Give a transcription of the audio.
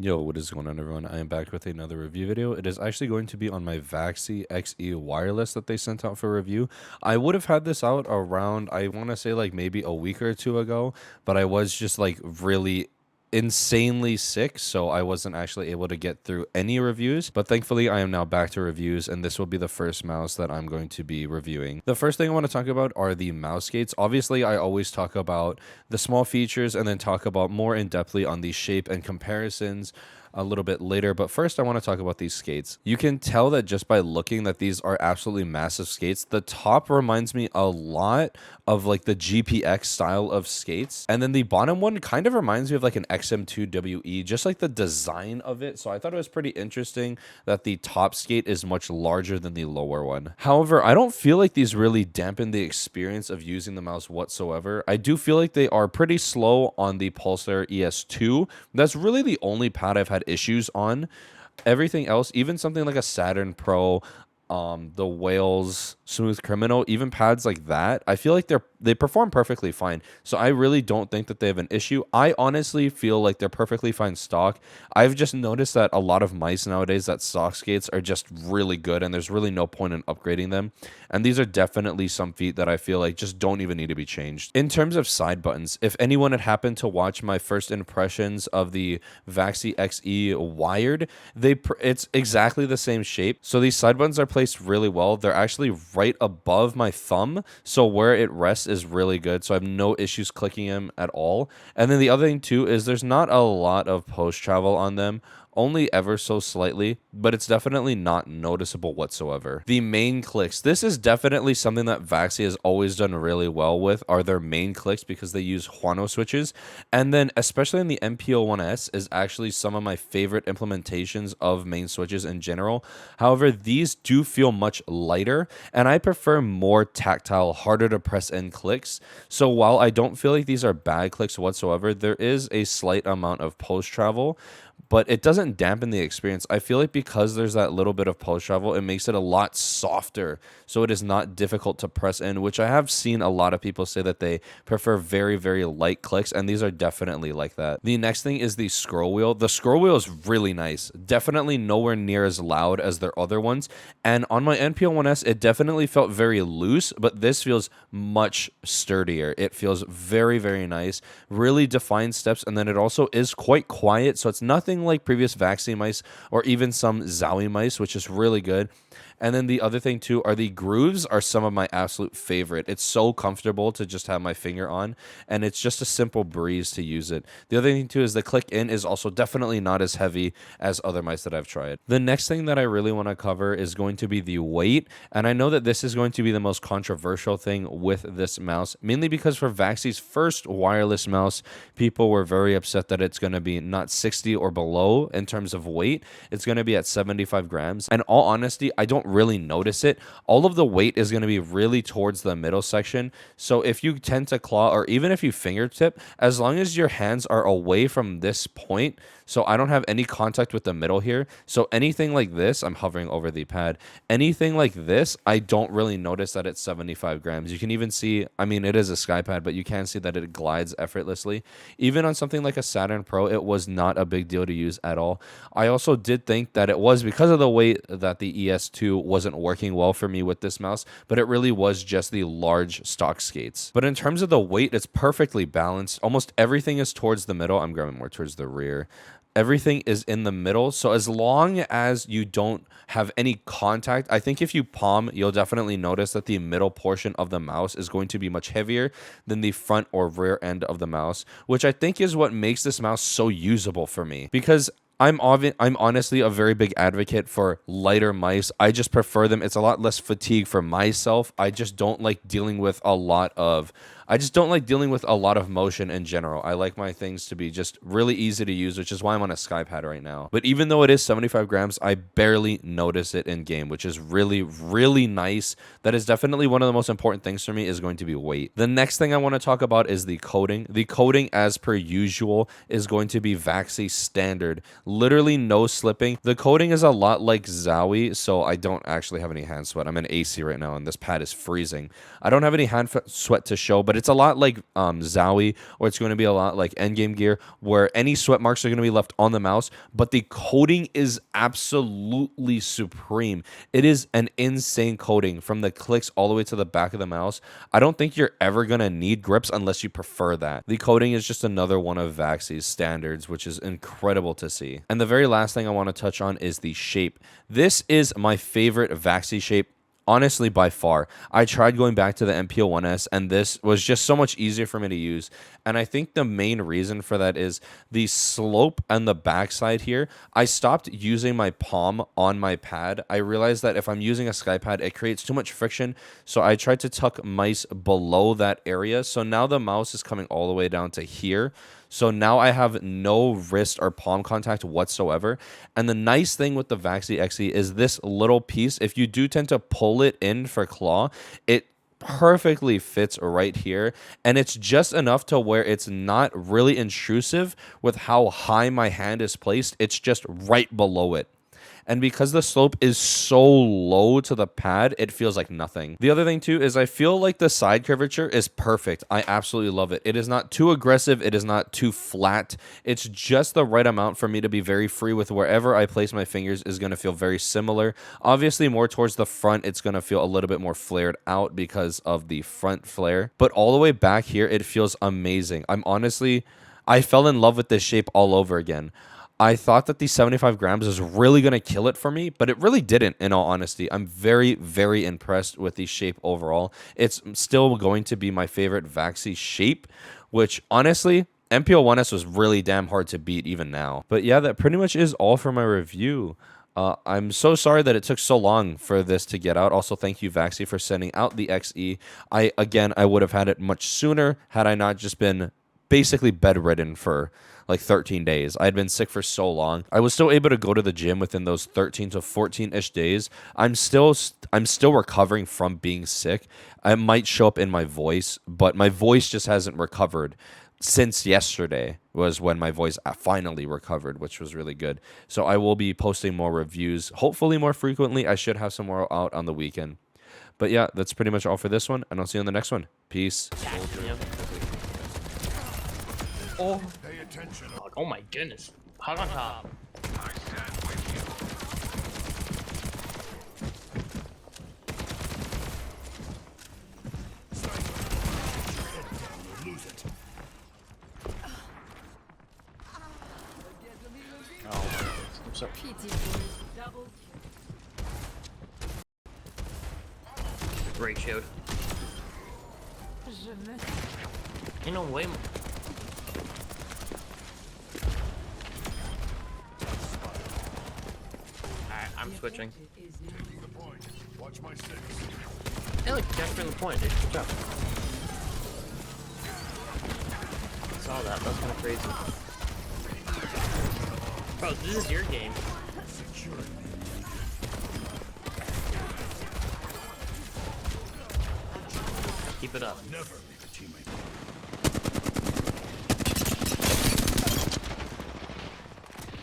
Yo, what is going on, everyone? I am back with another review video. It is actually going to be on my Vaxee XE wireless that they sent out for review. I would have had this out around, I want to say like maybe a week or two ago, but I was just like really insanely sick, so I wasn't actually able to get through any reviews. But thankfully, I am now back to reviews, and this will be the first mouse that I'm going to be reviewing. The first thing I want to talk about are the mouse gates. Obviously, I always talk about the small features and then talk about more in-depthly on the shape and comparisons a little bit later, but first I want to talk about these skates. You can tell that just by looking that these are absolutely massive skates. The top reminds me a lot of like the GPX style of skates, and then the bottom one kind of reminds me of like an XM2WE, just like the design of it. So I thought it was pretty interesting that the top skate is much larger than the lower one. However, I don't feel like these really dampen the experience of using the mouse whatsoever. I do feel like they are pretty slow on the Pulsar ES2. That's really the only pad I've had issues on. Everything else, even something like a Saturn Pro, the Wales Smooth Criminal, even pads like that, I feel like they perform perfectly fine. So I really don't think that they have an issue. I honestly feel like they're perfectly fine stock. I've just noticed that a lot of mice nowadays that stock skates are just really good, and there's really no point in upgrading them. And these are definitely some feet that I feel like just don't even need to be changed. In terms of side buttons, if anyone had happened to watch my first impressions of the Vaxee XE wired, it's exactly the same shape. So these side buttons are placed really well. They're actually right above my thumb, so where it rests is really good, so I have no issues clicking them at all. And then the other thing too is there's not a lot of post travel on them, only ever so slightly, but it's definitely not noticeable whatsoever. The main clicks, this is definitely something that Vaxee has always done really well with, are their main clicks, because they use Huano switches. And then especially in the MPO-1S is actually some of my favorite implementations of main switches in general. However, these do feel much lighter, and I prefer more tactile, harder to press in clicks. So while I don't feel like these are bad clicks whatsoever, there is a slight amount of post travel, but it doesn't dampen the experience. I feel like because there's that little bit of post travel, it makes it a lot softer, so it is not difficult to press in, which I have seen a lot of people say that they prefer very, very light clicks, and these are definitely like that. The next thing is the scroll wheel. The scroll wheel is really nice, definitely nowhere near as loud as their other ones, and on my NPO-1S, it definitely felt very loose, but this feels much sturdier. It feels very, very nice, really defined steps, and then it also is quite quiet, so it's nothing like previous Vaxee mice or even some Zowie mice, which is really good. And then the other thing too are the grooves are some of my absolute favorite. It's so comfortable to just have my finger on, and it's just a simple breeze to use it. The other thing too is the click in is also definitely not as heavy as other mice that I've tried. The next thing that I really want to cover is going to be the weight, and I know that this is going to be the most controversial thing with this mouse, mainly because for Vaxee's first wireless mouse, people were very upset that it's going to be not 60 or below in terms of weight. It's going to be at 75 grams. And all honesty, I don't really notice it. All of the weight is going to be really towards the middle section. So if you tend to claw, or even if you fingertip, as long as your hands are away from this point, so I don't have any contact with the middle here. So anything like this, I'm hovering over the pad. Anything like this, I don't really notice that it's 75 grams. You can even see, I mean, it is a SkyPad, but you can see that it glides effortlessly. Even on something like a Saturn Pro, it was not a big deal to use at all. I also did think that it was because of the weight that the ES2 wasn't working well for me with this mouse, but it really was just the large stock skates. But in terms of the weight, it's perfectly balanced. Almost everything is towards the middle. I'm grabbing more towards the rear. Everything is in the middle, so as long as you don't have any contact, I think if you palm, you'll definitely notice that the middle portion of the mouse is going to be much heavier than the front or rear end of the mouse, which I think is what makes this mouse so usable for me, because I'm honestly a very big advocate for lighter mice. I just prefer them. It's a lot less fatigue for myself. I just don't like dealing with a lot of motion in general. I like my things to be just really easy to use, which is why I'm on a SkyPad right now. But even though it is 75 grams, I barely notice it in game, which is really, really nice. That is definitely one of the most important things for me, is going to be weight. The next thing I want to talk about is the coating. The coating, as per usual, is going to be Vaxee standard. Literally no slipping. The coating is a lot like Zowie, so I don't actually have any hand sweat. I'm in AC right now, and this pad is freezing. I don't have any hand sweat to show, but but it's a lot like Zowie, or it's going to be a lot like Endgame Gear, where any sweat marks are going to be left on the mouse, but the coating is absolutely supreme. It is an insane coating from the clicks all the way to the back of the mouse. I don't think you're ever going to need grips unless you prefer that. The coating is just another one of Vaxee's standards, which is incredible to see. And the very last thing I want to touch on is the shape. This is my favorite Vaxee shape, honestly, by far. I tried going back to the MPO-1S, and this was just so much easier for me to use. And I think the main reason for that is the slope and the backside here. I stopped using my palm on my pad. I realized that if I'm using a SkyPad, it creates too much friction. So I tried to tuck mice below that area. So now the mouse is coming all the way down to here. So now I have no wrist or palm contact whatsoever. And the nice thing with the Vaxee XE is this little piece, if you do tend to pull it in for claw, it perfectly fits right here. And it's just enough to where it's not really intrusive with how high my hand is placed. It's just right below it. And because the slope is so low to the pad, it feels like nothing. The other thing too is I feel like the side curvature is perfect. I absolutely love it. It is not too aggressive. It is not too flat. It's just the right amount for me to be very free with. Wherever I place my fingers is going to feel very similar. Obviously more towards the front, it's going to feel a little bit more flared out because of the front flare. But all the way back here, it feels amazing. I fell in love with this shape all over again. I thought that the 75 grams was really going to kill it for me, but it really didn't, in all honesty. I'm very, very impressed with the shape overall. It's still going to be my favorite Vaxee shape, which honestly, MPO-1S was really damn hard to beat even now. But yeah, that pretty much is all for my review. I'm so sorry that it took so long for this to get out. Also, thank you, Vaxee, for sending out the XE. I would have had it much sooner had I not just been basically bedridden for like 13 days. I had been sick for so long. I was still able to go to the gym within those 13 to 14-ish days. I'm still recovering from being sick. It might show up in my voice, but my voice just hasn't recovered. Since yesterday was when my voice finally recovered, which was really good. So I will be posting more reviews, hopefully more frequently. I should have some more out on the weekend. But yeah, that's pretty much all for this one, and I'll see you on the next one. Peace. Oh. Oh my goodness. Hot on top. Oh, I'm sorry. Great shield. Ain't no way. Alright, I'm switching. Hey, look, capturing the point, dude. Good job. I saw that. That was kind of crazy. Bro, this is your game. Keep it up. Never leave a teammate.